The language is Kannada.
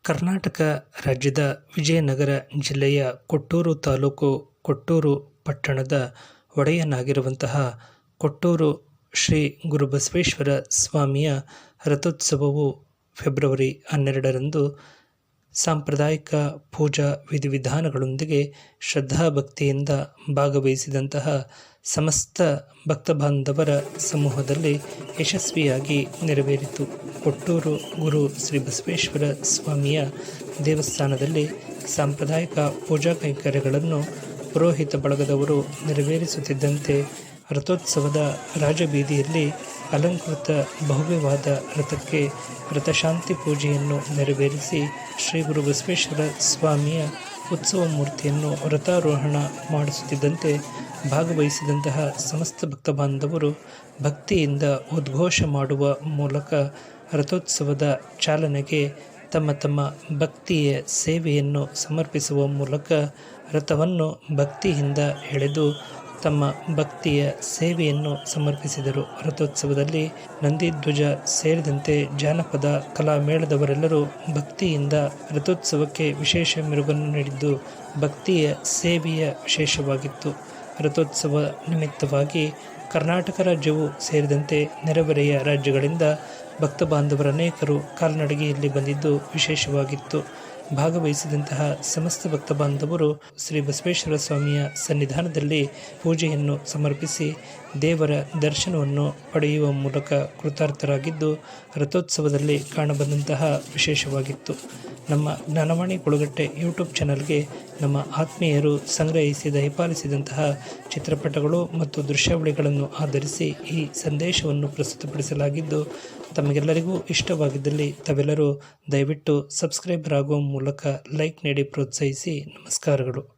ಕರ್ನಾಟಕ ರಾಜ್ಯದ ವಿಜಯನಗರ ಜಿಲ್ಲೆಯ ಕೊಟ್ಟೂರು ತಾಲೂಕು ಕೊಟ್ಟೂರು ಪಟ್ಟಣದ ಒಡೆಯನಾಗಿರುವಂತಹ ಕೊಟ್ಟೂರು ಶ್ರೀ ಗುರುಬಸವೇಶ್ವರ ಸ್ವಾಮಿಯ ರಥೋತ್ಸವವು ಫೆಬ್ರವರಿ 12ರಂದು ಸಾಂಪ್ರದಾಯಿಕ ಪೂಜಾ ವಿಧಿವಿಧಾನಗಳೊಂದಿಗೆ ಶ್ರದ್ಧಾಭಕ್ತಿಯಿಂದ ಭಾಗವಹಿಸಿದಂತಹ ಸಮಸ್ತ ಭಕ್ತಬಾಂಧವರ ಸಮೂಹದಲ್ಲಿ ಯಶಸ್ವಿಯಾಗಿ ನೆರವೇರಿತು. ಕೊಟ್ಟೂರು ಗುರು ಶ್ರೀ ಬಸವೇಶ್ವರ ಸ್ವಾಮಿಯ ದೇವಸ್ಥಾನದಲ್ಲಿ ಸಾಂಪ್ರದಾಯಿಕ ಪೂಜಾ ಕೈಂಕರ್ಯಗಳನ್ನು ಪುರೋಹಿತ ಬಳಗದವರು ನೆರವೇರಿಸುತ್ತಿದ್ದಂತೆ ರಥೋತ್ಸವದ ರಾಜಬೀದಿಯಲ್ಲಿ ಅಲಂಕೃತ ಭವ್ಯವಾದ ರಥಕ್ಕೆ ರಥಶಾಂತಿ ಪೂಜೆಯನ್ನು ನೆರವೇರಿಸಿ ಶ್ರೀ ಗುರು ಬಸವೇಶ್ವರ ಸ್ವಾಮಿಯ ಉತ್ಸವ ಮೂರ್ತಿಯನ್ನು ರಥಾರೋಹಣ ಮಾಡಿಸುತ್ತಿದ್ದಂತೆ ಭಾಗವಹಿಸಿದಂತಹ ಸಮಸ್ತ ಭಕ್ತ ಬಾಂಧವರು ಭಕ್ತಿಯಿಂದ ಉದ್ಘೋಷ ಮಾಡುವ ಮೂಲಕ ರಥೋತ್ಸವದ ಚಾಲನೆಗೆ ತಮ್ಮ ತಮ್ಮ ಭಕ್ತಿಯ ಸೇವೆಯನ್ನು ಸಮರ್ಪಿಸುವ ಮೂಲಕ ರಥವನ್ನು ಭಕ್ತಿಯಿಂದ ಎಳೆದು ತಮ್ಮ ಭಕ್ತಿಯ ಸೇವೆಯನ್ನು ಸಮರ್ಪಿಸಿದರು. ರಥೋತ್ಸವದಲ್ಲಿ ನಂದಿಧ್ವಜ ಸೇರಿದಂತೆ ಜಾನಪದ ಕಲಾ ಮೇಳದವರೆಲ್ಲರೂ ಭಕ್ತಿಯಿಂದ ರಥೋತ್ಸವಕ್ಕೆ ವಿಶೇಷ ಮೆರುಗನ್ನು ನೀಡಿದ್ದು ಭಕ್ತಿಯ ಸೇವೆಯ ವಿಶೇಷವಾಗಿತ್ತು. ರಥೋತ್ಸವ ನಿಮಿತ್ತವಾಗಿ ಕರ್ನಾಟಕ ರಾಜ್ಯವು ಸೇರಿದಂತೆ ನೆರೆಹೊರೆಯ ರಾಜ್ಯಗಳಿಂದ ಭಕ್ತ ಬಾಂಧವರ ಅನೇಕರು ಕಾಲ್ನಡಿಗೆಯಲ್ಲಿ ಬಂದಿದ್ದು ವಿಶೇಷವಾಗಿತ್ತು. ಭಾಗವಹಿಸಿದಂತಹ ಸಮಸ್ತ ಭಕ್ತ ಬಾಂಧವರು ಶ್ರೀ ಬಸವೇಶ್ವರ ಸ್ವಾಮಿಯ ಸನ್ನಿಧಾನದಲ್ಲಿ ಪೂಜೆಯನ್ನು ಸಮರ್ಪಿಸಿ ದೇವರ ದರ್ಶನವನ್ನು ಪಡೆಯುವ ಮೂಲಕ ಕೃತಾರ್ಥರಾಗಿದ್ದು ರಥೋತ್ಸವದಲ್ಲಿ ಕಾಣಬಂದಂತಹ ವಿಶೇಷವಾಗಿತ್ತು. ನಮ್ಮ ಜ್ಞಾನವಾಣಿ ಕೊಳಗಟ್ಟೆ ಯೂಟ್ಯೂಬ್ ಚಾನಲ್ಗೆ ನಮ್ಮ ಆತ್ಮೀಯರು ಸಂಗ್ರಹಿಸಿ ದಯಪಾಲಿಸಿದಂತಹ ಚಿತ್ರಪಟಗಳು ಮತ್ತು ದೃಶ್ಯಾವಳಿಗಳನ್ನು ಆಧರಿಸಿ ಈ ಸಂದೇಶವನ್ನು ಪ್ರಸ್ತುತಪಡಿಸಲಾಗಿದ್ದು ತಮಗೆಲ್ಲರಿಗೂ ಇಷ್ಟವಾಗಿದ್ದಲ್ಲಿ ತಾವೆಲ್ಲರೂ ದಯವಿಟ್ಟು ಸಬ್ಸ್ಕ್ರೈಬರ್ ಆಗುವ ಮೂಲಕ ಲೈಕ್ ನೀಡಿ ಪ್ರೋತ್ಸಾಹಿಸಿ. ನಮಸ್ಕಾರಗಳು.